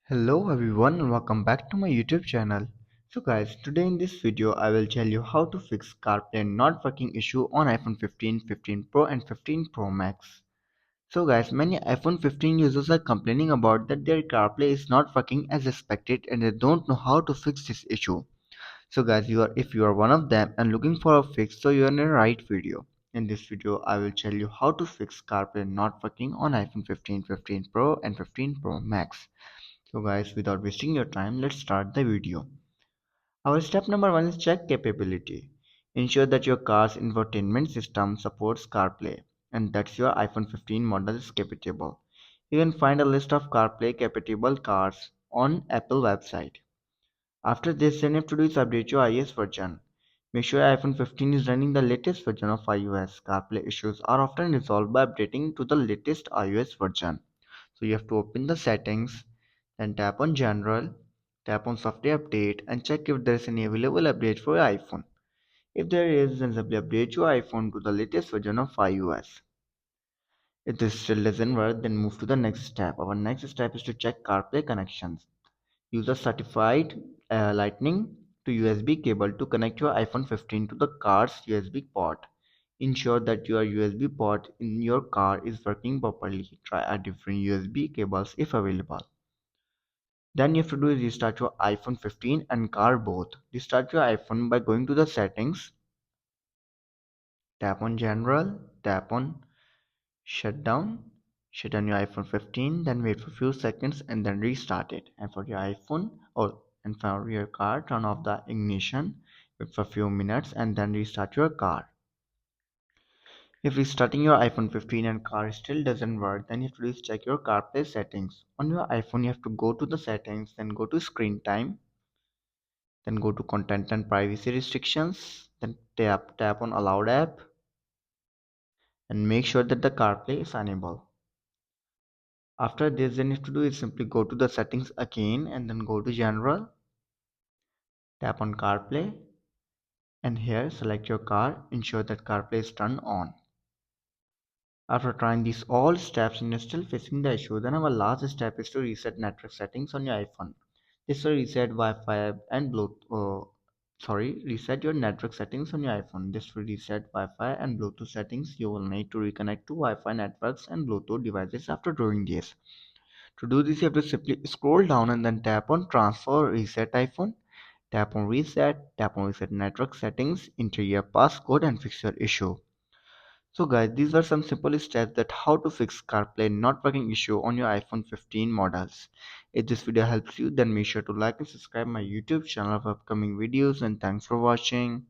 Hello everyone and welcome back to my YouTube channel. So guys, today in this video I will tell you how to fix Carplay not working issue on iPhone 15, 15 Pro and 15 Pro Max. So guys, many iPhone 15 users are complaining about that their Carplay is not working as expected and they don't know how to fix this issue. So guys, if you are one of them and looking for a fix, so you are in the right video. In this video I will tell you how to fix Carplay not working on iPhone 15, 15 Pro and 15 Pro Max. So guys, without wasting your time, let's start the video. Our step number one is check capability. Ensure that your car's infotainment system supports CarPlay and that your iPhone 15 model is compatible. You can find a list of CarPlay compatible cars on Apple website. After this, then you have to do is update your iOS version. Make sure iPhone 15 is running the latest version of iOS. CarPlay issues are often resolved by updating to the latest iOS version. So you have to open the settings, then tap on general, tap on software update and check if there is any available update for your iPhone. If there is, then simply update your iPhone to the latest version of iOS. If this still doesn't work, then move to the next step. Our next step is to check CarPlay connections. Use a certified Lightning to USB cable to connect your iPhone 15 to the car's USB port. Ensure that your USB port in your car is working properly. Try a different USB cables if available. Then you have to do is restart your iPhone 15 and car both. Restart your iPhone by going to the settings, tap on general, tap on shutdown, shut down your iPhone 15, then wait for a few seconds and then restart it. And for your iPhone and for your car, turn off the ignition, wait for a few minutes and then restart your car. If restarting your iPhone 15 and car still doesn't work, then you have to just check your CarPlay settings. On your iPhone, you have to go to the settings, then go to screen time, then go to content and privacy restrictions, then tap on allowed app and make sure that the CarPlay is enabled. After this, then you have to do is simply go to the settings again and then go to general, tap on CarPlay and here select your car, ensure that CarPlay is turned on. After trying these all steps and you're still facing the issue, then our last step is to reset network settings on your iPhone. This will reset Wi-Fi and Bluetooth. Reset your network settings on your iPhone. This will reset Wi-Fi and Bluetooth settings. You will need to reconnect to Wi-Fi networks and Bluetooth devices after doing this. To do this, you have to simply scroll down and then tap on Transfer Reset iPhone. Tap on Reset Network Settings, enter your passcode and fix your issue. So guys, these are some simple steps that how to fix CarPlay not working issue on your iPhone 15 models. If this video helps you, then make sure to like and subscribe my YouTube channel for upcoming videos and thanks for watching.